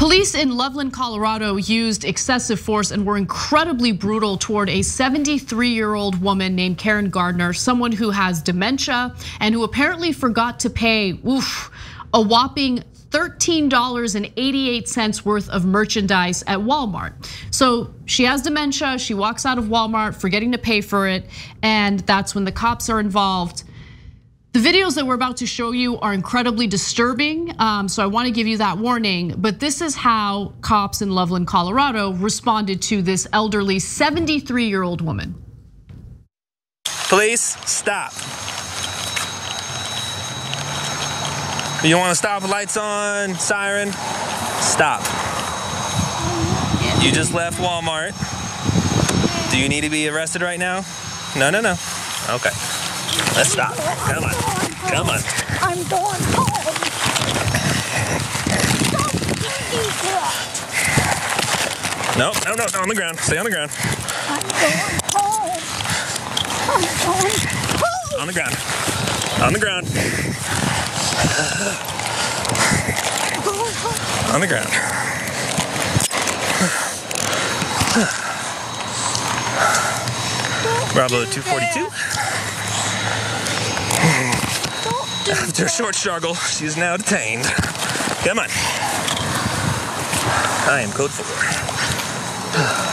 Police in Loveland, Colorado used excessive force and were incredibly brutal toward a 73-year-old woman named Karen Garner, someone who has dementia and who apparently forgot to pay a whopping $13.88 worth of merchandise at Walmart. So she has dementia, she walks out of Walmart forgetting to pay for it, and that's when the cops are involved. The videos that we're about to show you are incredibly disturbing, so I want to give you that warning, but this is how cops in Loveland, Colorado responded to this elderly 73-year-old woman. Police, stop. You want to stop, lights on, siren? Stop. You just left Walmart. Do you need to be arrested right now? No. Okay. Let's stop. Come on. Come on. I'm going home. No, on the ground. Stay on the ground. I'm going home. I'm going home. On the ground. On the ground. On the ground. Bravo 242. After a short struggle, she is now detained. Come on. I am code 4.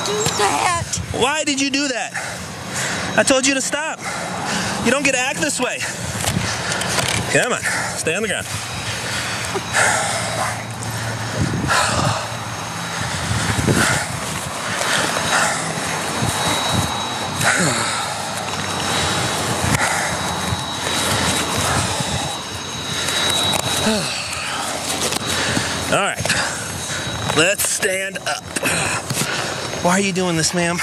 Do that. Why did you do that? I told you to stop. You don't get to act this way. Come on, stay on the ground. All right, let's stand up. Why are you doing this, ma'am?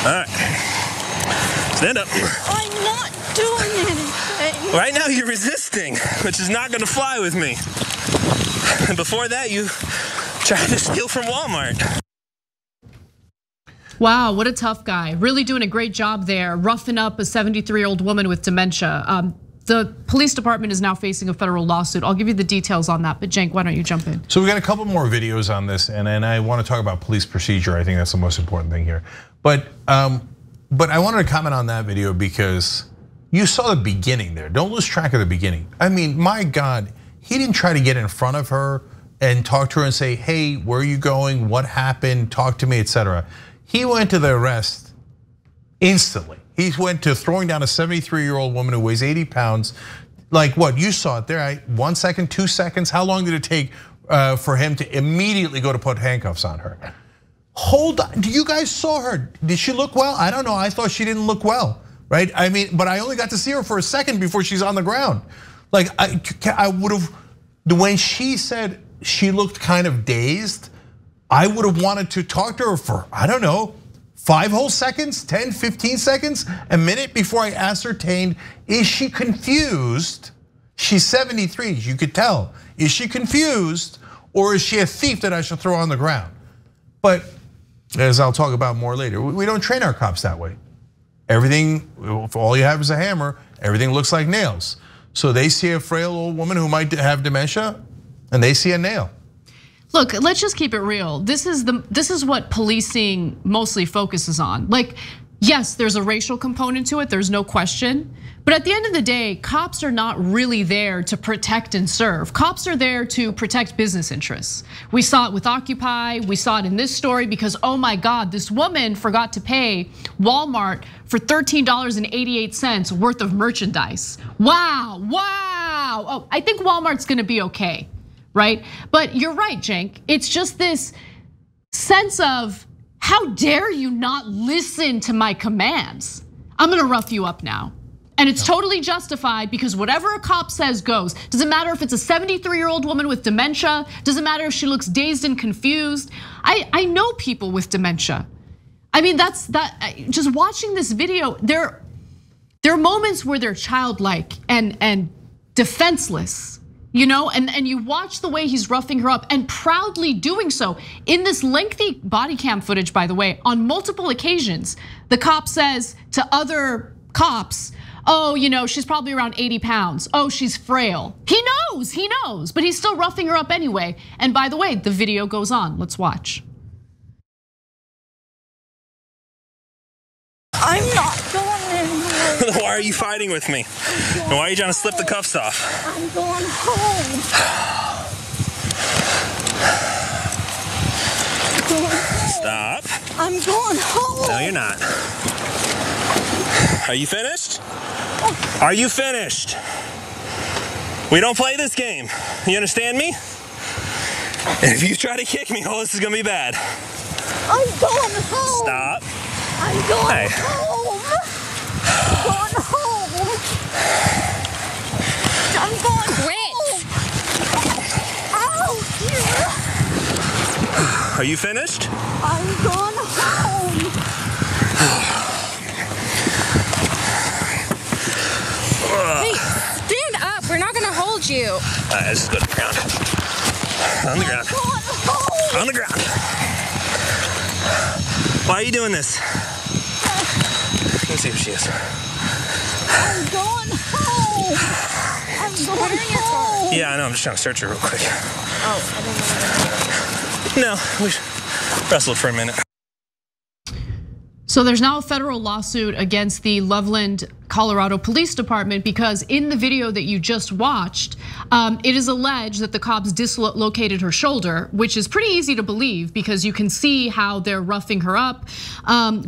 All right, stand up. I'm not doing anything. Right now you're resisting, which is not gonna fly with me. And before that, you tried to steal from Walmart. Wow, what a tough guy. Really doing a great job there, roughing up a 73-year-old woman with dementia. The police department is now facing a federal lawsuit. I'll give you the details on that, but Cenk, why don't you jump in? So we got a couple more videos on this, and I want to talk about police procedure. I think that's the most important thing here. But I wanted to comment on that video because you saw the beginning there. Don't lose track of the beginning. I mean, my God, he didn't try to get in front of her and talk to her and say, hey, where are you going? What happened? Talk to me, etc. He went to the arrest instantly. He went to throwing down a 73-year-old woman who weighs 80 pounds. Like what, you saw it there, right? 1 second, 2 seconds. How long did it take for him to immediately go to put handcuffs on her? Hold on, you guys saw her. Did she look well? I don't know, I thought she didn't look well, right? I mean, but I only got to see her for a second before she's on the ground. Like I would have, when she said she looked kind of dazed, I would have wanted to talk to her for, I don't know, 5 whole seconds, 10, 15 seconds, a minute before I ascertained, is she confused? She's 73, you could tell. Is she confused or is she a thief that I should throw on the ground? But as I'll talk about more later, we don't train our cops that way. Everything, if all you have is a hammer, everything looks like nails. So they see a frail old woman who might have dementia and they see a nail. Look, let's just keep it real. This is what policing mostly focuses on. Like, yes, there's a racial component to it, there's no question. But at the end of the day, cops are not really there to protect and serve. Cops are there to protect business interests. We saw it with Occupy, we saw it in this story because, oh my God, this woman forgot to pay Walmart for $13.88 worth of merchandise. Wow. Oh, I think Walmart's gonna be okay, right? But you're right, Cenk. It's just this sense of, how dare you not listen to my commands? I'm gonna rough you up now. And it's totally justified because whatever a cop says goes. Doesn't matter if it's a 73-year-old woman with dementia. Doesn't matter if she looks dazed and confused. I know people with dementia. I mean, just watching this video, there are moments where they're childlike and defenseless, you know, and you watch the way he's roughing her up and proudly doing so. In this lengthy body cam footage, by the way, on multiple occasions, the cop says to other cops, Oh, she's probably around 80 pounds. Oh, she's frail. He knows, but he's still roughing her up anyway. And by the way, the video goes on. Let's watch. I'm not going anywhere. Why are you fighting with me? And why are you trying to slip the cuffs off? I'm going home. Stop. I'm going home. No, you're not. Are you finished? Are you finished? We don't play this game. You understand me? And if you try to kick me, oh, this is gonna be bad. I'm going home. Stop. I'm going Hey. home. I'm going home. I'm going home. Ow, Are you finished? I'm going home. Hey, stand up. We're not gonna hold you. All right, let's just go to the ground. On the ground. Going home. On the ground. Why are you doing this? Let's see who she is. I'm going home. I'm going home. Yeah, I know. I'm just trying to search her real quick. Oh, I didn't know. No, we wrestled for a minute. So there's now a federal lawsuit against the Loveland, Colorado Police Department because in the video that you just watched, it is alleged that the cops dislocated her shoulder, which is pretty easy to believe because you can see how they're roughing her up.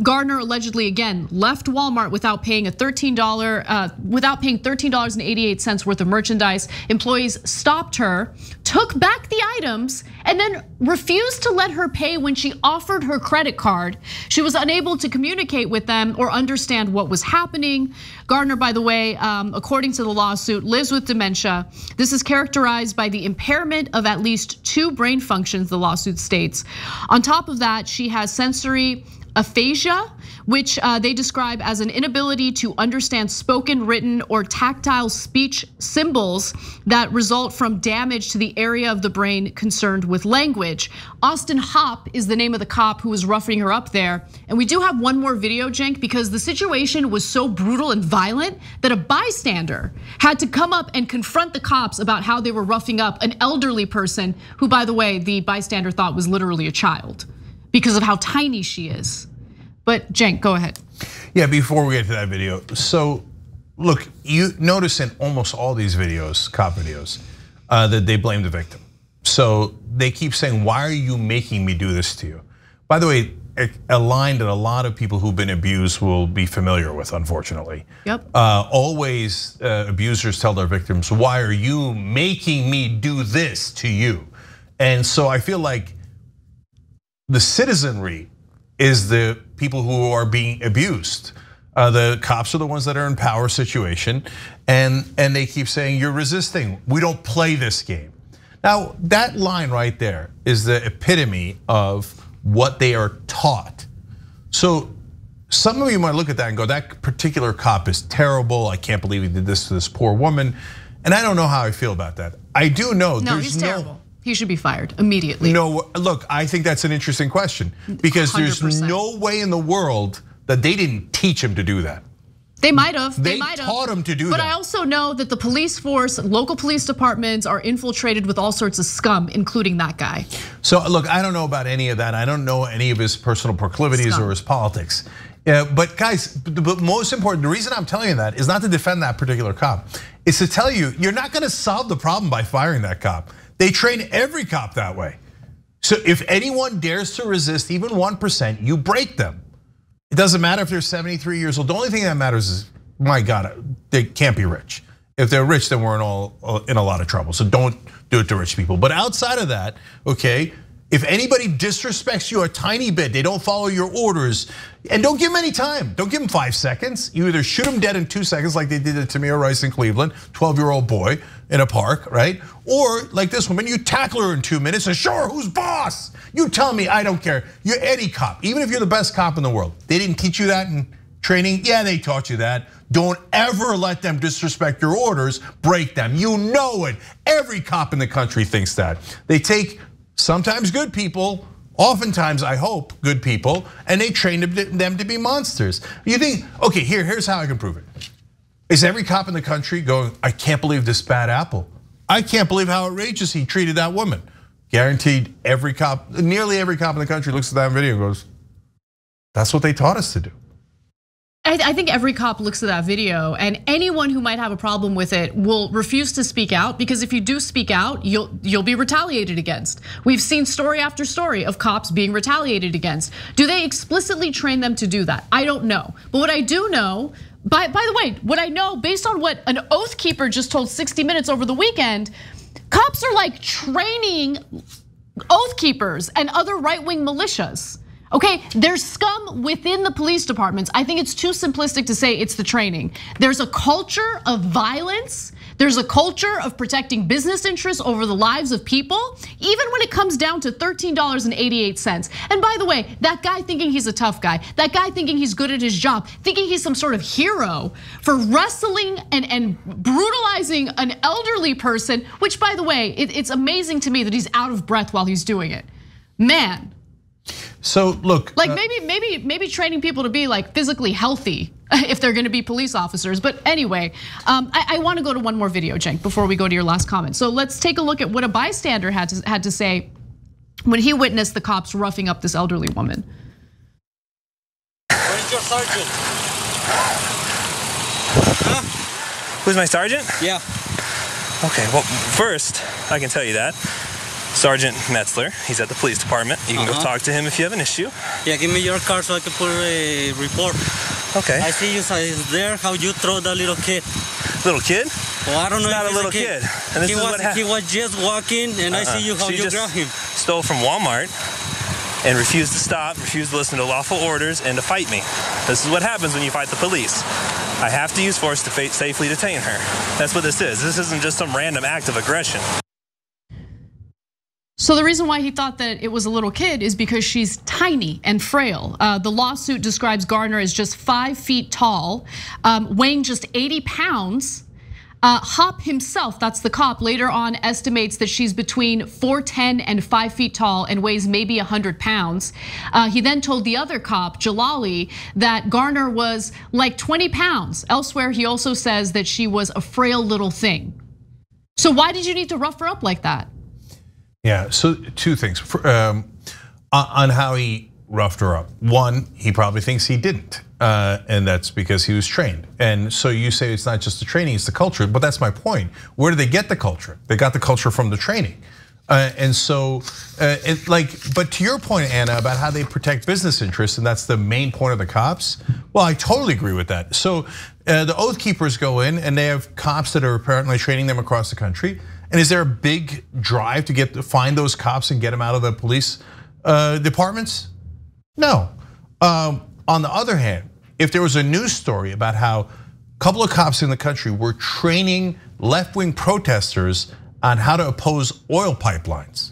Garner allegedly again left Walmart without paying $13.88 worth of merchandise. Employees stopped her, took back the items, and then refused to let her pay when she offered her credit card. She was unable to communicate with them or understand what was happening. Garner, by the way, according to the lawsuit, lives with dementia. This is characterized by the impairment of at least 2 brain functions, the lawsuit states. On top of that, she has sensory aphasia, which they describe as an inability to understand spoken, written, or tactile speech symbols that result from damage to the area of the brain concerned with language. Austin Hopp is the name of the cop who was roughing her up there. And we do have one more video, Cenk, because the situation was so brutal and violent that a bystander had to come up and confront the cops about how they were roughing up an elderly person who, by the way, the bystander thought was literally a child because of how tiny she is. But Cenk, go ahead. Yeah, before we get to that video. So look, you notice in almost all these videos, cop videos, that they blame the victim. So they keep saying, why are you making me do this to you? By the way, a line that a lot of people who've been abused will be familiar with, unfortunately. Yep. Always abusers tell their victims, why are you making me do this to you? And so I feel like the citizenry is the people who are being abused. The cops are the ones that are in power situation, and they keep saying, you're resisting. We don't play this game. Now, that line right there is the epitome of what they are taught. So some of you might look at that and go, that particular cop is terrible. I can't believe he did this to this poor woman. And I don't know how I feel about that. I do know No, he's terrible. He should be fired immediately. No, look, I think that's an interesting question because 100%. there's no way in the world that they didn't teach him to do that. They might have. They taught him to do that. But I also know that the police force, local police departments are infiltrated with all sorts of scum, including that guy. So look, I don't know about any of that. I don't know any of his personal proclivities or his politics. But guys, but most important, the reason I'm telling you that is not to defend that particular cop. It's to tell you, you're not gonna solve the problem by firing that cop. They train every cop that way. So if anyone dares to resist even 1%, you break them. It doesn't matter if they're 73 years old. The only thing that matters is, my God, they can't be rich. If they're rich, then we're in a lot of trouble. So don't do it to rich people. But outside of that, okay, if anybody disrespects you a tiny bit, they don't follow your orders, and don't give them any time. Don't give them 5 seconds. You either shoot them dead in 2 seconds like they did to Tamir Rice in Cleveland, 12-year-old boy in a park, right? Or like this woman, you tackle her in 2 minutes and show her who's boss. You tell me, I don't care. You're any cop, even if you're the best cop in the world. They didn't teach you that in training? Yeah, they taught you that. Don't ever let them disrespect your orders, break them. You know it. Every cop in the country thinks that. They take sometimes good people, oftentimes, I hope, good people, and they train them to be monsters. You think, okay, here's how I can prove it. Is every cop in the country going, I can't believe this bad apple. I can't believe how outrageous he treated that woman. Guaranteed every cop, nearly every cop in the country looks at that video and goes, that's what they taught us to do. I think every cop looks at that video, and anyone who might have a problem with it will refuse to speak out, because if you do speak out, you'll be retaliated against. We've seen story after story of cops being retaliated against. Do they explicitly train them to do that? I don't know. But what I do know, by the way, what I know based on what an oath keeper just told 60 Minutes over the weekend, cops are like training oath keepers and other right-wing militias. Okay, there's scum within the police departments. I think it's too simplistic to say it's the training. There's a culture of violence. There's a culture of protecting business interests over the lives of people, even when it comes down to $13.88. And by the way, that guy thinking he's a tough guy, that guy thinking he's good at his job, thinking he's some sort of hero for wrestling and brutalizing an elderly person, which by the way, it's amazing to me that he's out of breath while he's doing it. Man. So look, like maybe training people to be like physically healthy if they're gonna be police officers. But anyway, I wanna go to one more video, Cenk, before we go to your last comment. So let's take a look at what a bystander had to say when he witnessed the cops roughing up this elderly woman. Where's your sergeant? Huh? Who's my sergeant? Yeah. Okay, well, first, I can tell you that. Sergeant Metzler, he's at the police department. You can go talk to him if you have an issue. Yeah, give me your card so I can put a report. Okay. I see you there, how you throw that little kid. Little kid? Well, I don't know. He's not a little kid. And this is what happened. He was just walking, and I see you how you grab him. Stole from Walmart and refused to stop, refused to listen to lawful orders, and to fight me. This is what happens when you fight the police. I have to use force to safely detain her. That's what this is. This isn't just some random act of aggression. So the reason why he thought that it was a little kid is because she's tiny and frail. The lawsuit describes Garner as just 5 feet tall, weighing just 80 pounds. Hop himself, that's the cop, later on estimates that she's between 4'10" and 5 feet tall and weighs maybe 100 pounds. He then told the other cop, Jalali, that Garner was like 20 pounds. Elsewhere, he also says that she was a frail little thing. So why did you need to rough her up like that? Yeah, so 2 things on how he roughed her up. One, he probably thinks he didn't, and that's because he was trained. And so you say it's not just the training, it's the culture, but that's my point. Where did they get the culture? They got the culture from the training. And so, but to your point, Anna, about how they protect business interests, and that's the main point of the cops, well, I totally agree with that. So the oath keepers go in and they have cops that are apparently training them across the country. And is there a big drive to find those cops and get them out of the police departments? No. On the other hand, if there was a news story about how a couple of cops in the country were training left-wing protesters on how to oppose oil pipelines,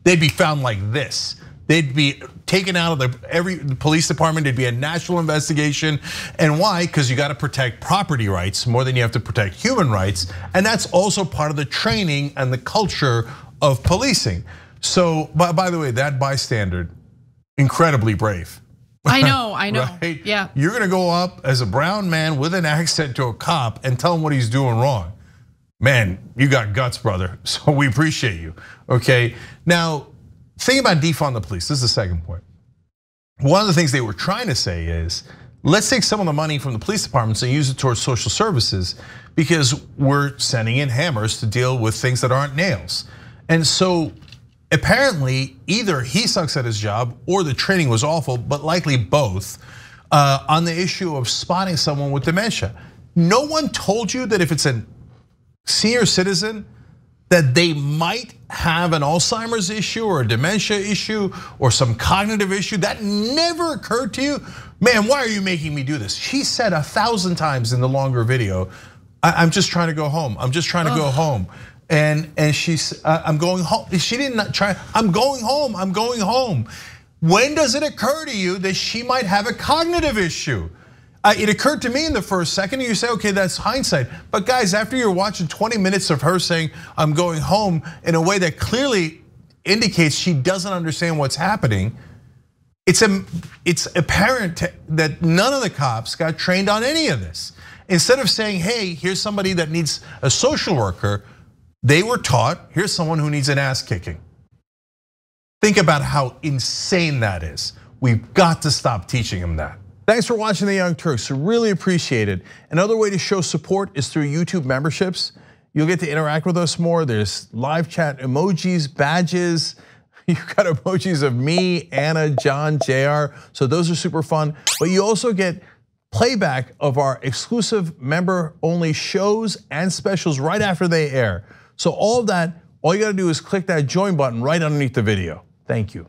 they'd be found like this. They'd be taken out of every police department. There'd be a national investigation. And why? Because you got to protect property rights more than you have to protect human rights. And that's also part of the training and the culture of policing. So, by the way, that bystander, incredibly brave. I know. Right? Yeah. You're gonna go up as a brown man with an accent to a cop and tell him what he's doing wrong. Man, you got guts, brother. So we appreciate you, okay? Now, think about defund the police. This is the second point. One of the things they were trying to say is, let's take some of the money from the police departments and use it towards social services because we're sending in hammers to deal with things that aren't nails. And so apparently either he sucks at his job or the training was awful, but likely both, on the issue of spotting someone with dementia. No one told you that if it's a senior citizen, that they might have an Alzheimer's issue or a dementia issue or some cognitive issue. That never occurred to you? Man, why are you making me do this? She said 1,000 times in the longer video, I'm just trying to go home. I'm just trying to go home. And she's, I'm going home. She didn't try, I'm going home, I'm going home. When does it occur to you that she might have a cognitive issue? It occurred to me in the first second, and you say, okay, that's hindsight. But guys, after you're watching 20 minutes of her saying, I'm going home in a way that clearly indicates she doesn't understand what's happening, it's apparent that none of the cops got trained on any of this. Instead of saying, hey, here's somebody that needs a social worker, they were taught, here's someone who needs an ass kicking. Think about how insane that is. We've got to stop teaching them that. Thanks for watching The Young Turks, really appreciate it. Another way to show support is through YouTube memberships. You'll get to interact with us more. There's live chat emojis, badges. You've got emojis of me, Anna, John, JR. So those are super fun. But you also get playback of our exclusive member-only shows and specials right after they air. So all of that, all you gotta do is click that join button right underneath the video. Thank you.